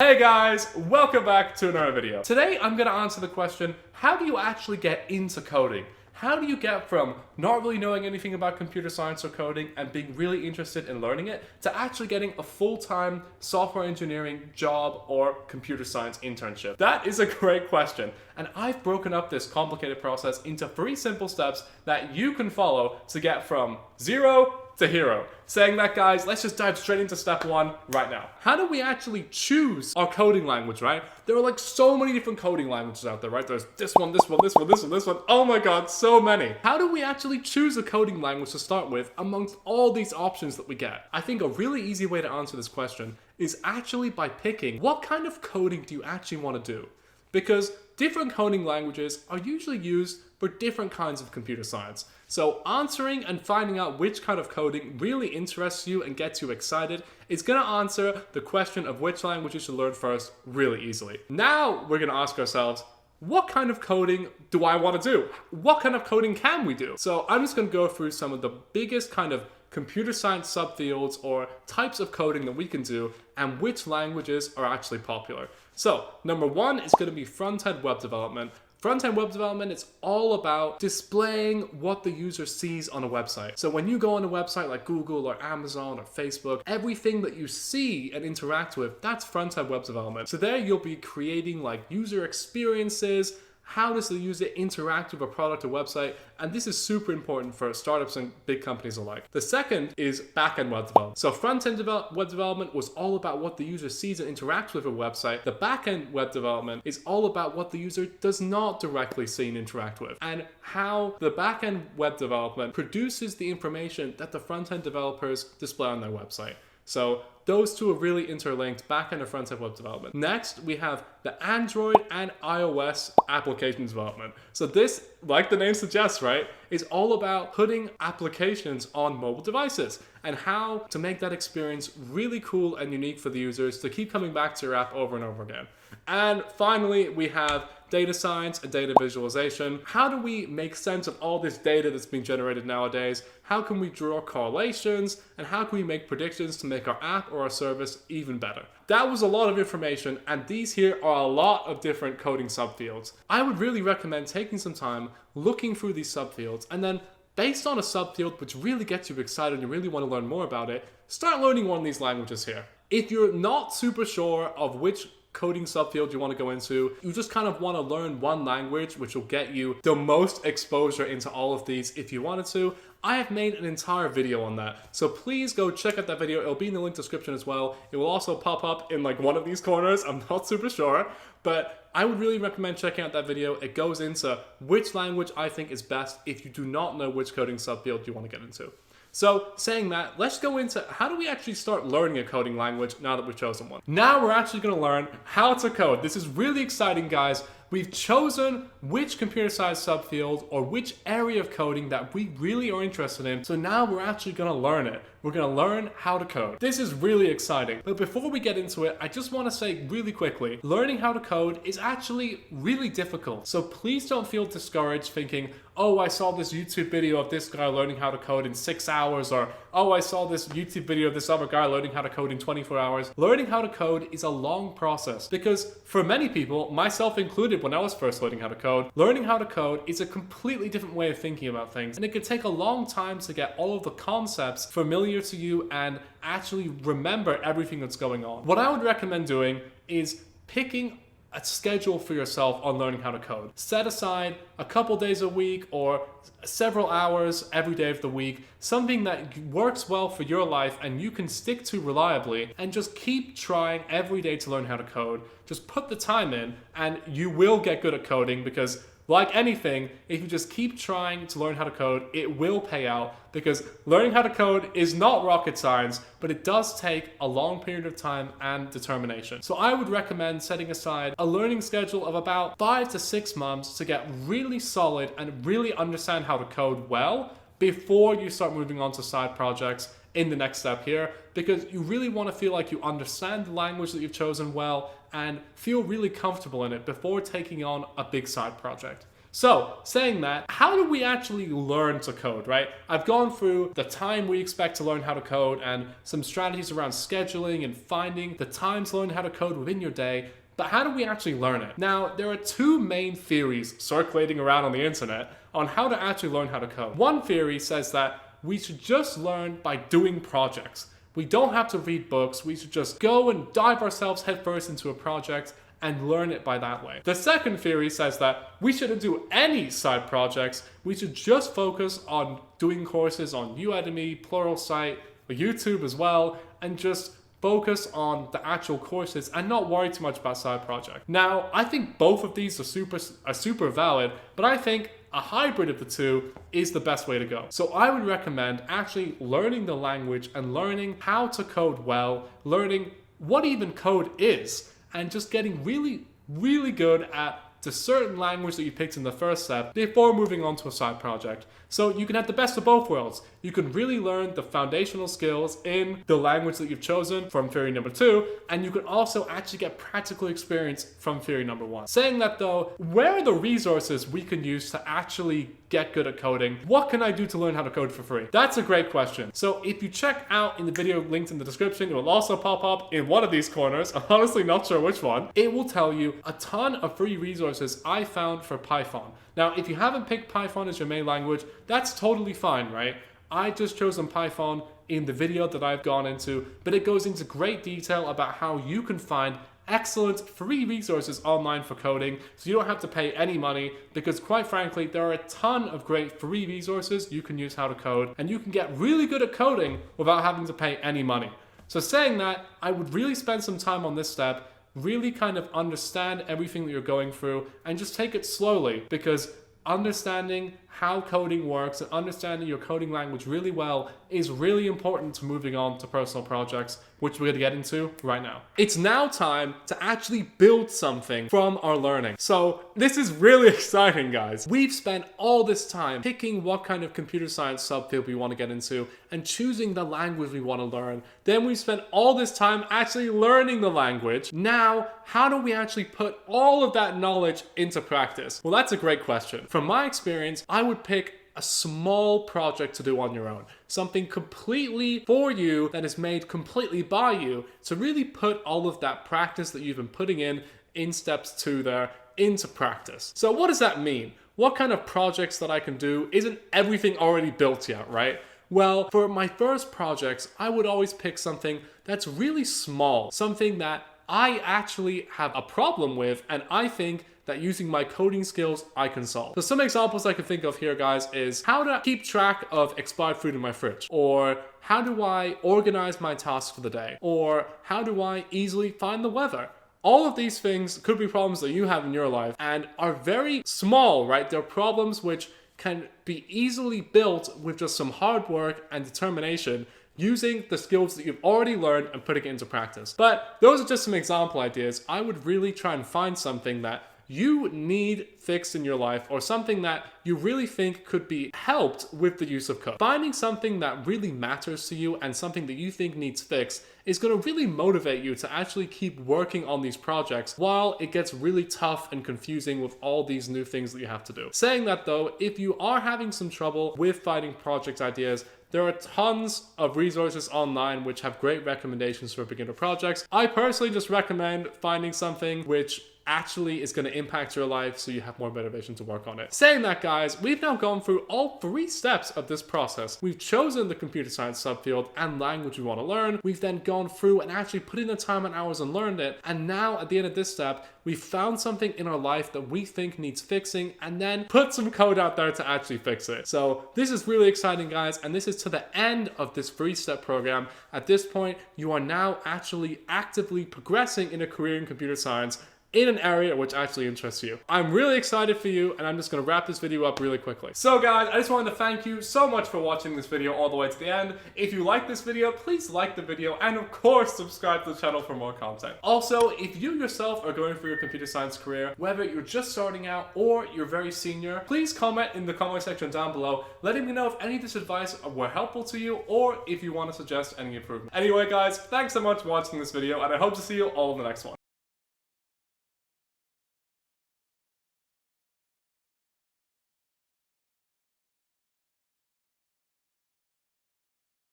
Hey guys, welcome back to another video. Today I'm going to answer the question, how do you actually get into coding? How do you get from not really knowing anything about computer science or coding and being really interested in learning it to actually getting a full-time software engineering job or computer science internship? That is a great question, and I've broken up this complicated process into 3 simple steps that you can follow to get from 0 to hero. Saying that, guys, let's just dive straight into step 1 right now. How do we actually choose our coding language, right? There are like so many different coding languages out there, right? There's this one, this one, this one, this one, this one. Oh my god, so many. How do we actually choose a coding language to start with amongst all these options that we get? I think a really easy way to answer this question is actually by picking what kind of coding do you actually want to do? Because different coding languages are usually used for different kinds of computer science. So answering and finding out which kind of coding really interests you and gets you excited is going to answer the question of which language you should learn first really easily. Now we're going to ask ourselves, what kind of coding do I want to do? What kind of coding can we do? So I'm just going to go through some of the biggest kind of computer science subfields or types of coding that we can do and which languages are actually popular. So number 1 is going to be front-end web development. Front-end web development is all about displaying what the user sees on a website. So when you go on a website like Google or Amazon or Facebook, everything that you see and interact with, that's front-end web development. So there you'll be creating like user experiences. How does the user interact with a product or website? And this is super important for startups and big companies alike. The second is back-end web development. So front-end web development was all about what the user sees and interacts with a website. The back-end web development is all about what the user does not directly see and interact with, and how the back-end web development produces the information that the front-end developers display on their website. So those two are really interlinked, back-end and front-end web development. Next, we have the Android and iOS application development. So this, like the name suggests, right, is all about putting applications on mobile devices and how to make that experience really cool and unique for the users to keep coming back to your app over and over again. And finally, we have data science and data visualization. How do we make sense of all this data that's being generated nowadays? How can we draw correlations? And how can we make predictions to make our app or our service even better? That was a lot of information, and these here are a lot of different coding subfields. I would really recommend taking some time looking through these subfields, and then based on a subfield which really gets you excited and you really want to learn more about it, start learning one of these languages here. If you're not super sure of which coding subfield you want to go into, you just kind of want to learn one language which will get you the most exposure into all of these if you wanted to, I have made an entire video on that. So please go check out that video. It'll be in the link description as well. It will also pop up in like one of these corners. I'm not super sure, but I would really recommend checking out that video. It goes into which language I think is best if you do not know which coding subfield you want to get into. So saying that, let's go into how do we actually start learning a coding language now that we've chosen one. Now we're actually going to learn how to code. This is really exciting, guys. We've chosen which computer science subfield or which area of coding that we really are interested in. So now we're actually going to learn it. We're going to learn how to code. This is really exciting. But before we get into it, I just want to say really quickly, learning how to code is actually really difficult. So please don't feel discouraged thinking, oh, I saw this YouTube video of this guy learning how to code in 6 hours, or oh, I saw this YouTube video of this other guy learning how to code in 24 hours. Learning how to code is a long process because for many people, myself included when I was first learning how to code, learning how to code is a completely different way of thinking about things. And it can take a long time to get all of the concepts familiar to you and actually remember everything that's going on. What I would recommend doing is picking a schedule for yourself on learning how to code. Set aside a couple days a week or several hours every day of the week, something that works well for your life and you can stick to reliably, and just keep trying every day to learn how to code. Just put the time in and you will get good at coding, because like anything, if you just keep trying to learn how to code, it will pay out, because learning how to code is not rocket science, but it does take a long period of time and determination. So I would recommend setting aside a learning schedule of about 5 to 6 months to get really solid and really understand how to code well before you start moving on to side projects in the next step here, because you really want to feel like you understand the language that you've chosen well and feel really comfortable in it before taking on a big side project. So, saying that, how do we actually learn to code, right? I've gone through the time we expect to learn how to code and some strategies around scheduling and finding the time to learn how to code within your day, but how do we actually learn it? Now, there are two main theories circulating around on the internet on how to actually learn how to code. One theory says that we should just learn by doing projects. We don't have to read books, we should just go and dive ourselves headfirst into a project and learn it by that way. The second theory says that we shouldn't do any side projects, we should just focus on doing courses on Udemy, Pluralsight, YouTube as well, and just focus on the actual courses and not worry too much about side projects. Now, I think both of these are super valid, but I think a hybrid of the two is the best way to go. So I would recommend actually learning the language and learning how to code well, learning what even code is, and just getting really, really good at the certain language that you picked in the first step before moving on to a side project. So you can have the best of both worlds. You can really learn the foundational skills in the language that you've chosen from theory number 2, and you can also actually get practical experience from theory number 1. Saying that though, where are the resources we can use to actually get good at coding? What can I do to learn how to code for free? That's a great question. So if you check out in the video linked in the description, it will also pop up in one of these corners. I'm honestly not sure which one. It will tell you a ton of free resources I found for Python. Now, if you haven't picked Python as your main language, that's totally fine, right? I just chosen Python in the video that I've gone into, but it goes into great detail about how you can find excellent free resources online for coding, so you don't have to pay any money, because quite frankly, there are a ton of great free resources you can use how to code, and you can get really good at coding without having to pay any money. So saying that, I would really spend some time on this step, really kind of understand everything that you're going through, and just take it slowly, because understanding how coding works and understanding your coding language really well is really important to moving on to personal projects, which we're going to get into right now. It's now time to actually build something from our learning. So this is really exciting, guys. We've spent all this time picking what kind of computer science subfield we want to get into and choosing the language we want to learn. Then we spent all this time actually learning the language. Now, how do we actually put all of that knowledge into practice? Well, that's a great question. From my experience, I would pick a small project to do on your own. Something completely for you that is made completely by you to really put all of that practice that you've been putting in steps 2 there into practice. So what does that mean? What kind of projects that I can do? Isn't everything already built yet, right? Well, for my first projects, I would always pick something that's really small, something that I actually have a problem with, and I think that using my coding skills, I can solve. So some examples I can think of here, guys, is how to keep track of expired food in my fridge, or how do I organize my tasks for the day, or how do I easily find the weather. All of these things could be problems that you have in your life and are very small, right? They're problems which can be easily built with just some hard work and determination, using the skills that you've already learned and putting it into practice. But those are just some example ideas. I would really try and find something that you need fixed in your life, or something that you really think could be helped with the use of code. Finding something that really matters to you and something that you think needs fixed is going to really motivate you to actually keep working on these projects while it gets really tough and confusing with all these new things that you have to do. Saying that though, if you are having some trouble with finding project ideas, there are tons of resources online which have great recommendations for beginner projects. I personally just recommend finding something which actually is going to impact your life so you have more motivation to work on it. Saying that, guys, we've now gone through all 3 steps of this process. We've chosen the computer science subfield and language we want to learn. We've then gone through and actually put in the time and hours and learned it. And now at the end of this step, we've found something in our life that we think needs fixing and then put some code out there to actually fix it. So this is really exciting, guys. And this is to the end of this 3-step program. At this point, you are now actually actively progressing in a career in computer science in an area which actually interests you. I'm really excited for you, and I'm just going to wrap this video up really quickly. So guys, I just wanted to thank you so much for watching this video all the way to the end. If you like this video, please like the video, and of course subscribe to the channel for more content. Also, if you yourself are going through your computer science career, whether you're just starting out or you're very senior, please comment in the comment section down below, letting me know if any of this advice were helpful to you, or if you want to suggest any improvement. Anyway guys, thanks so much for watching this video, and I hope to see you all in the next one.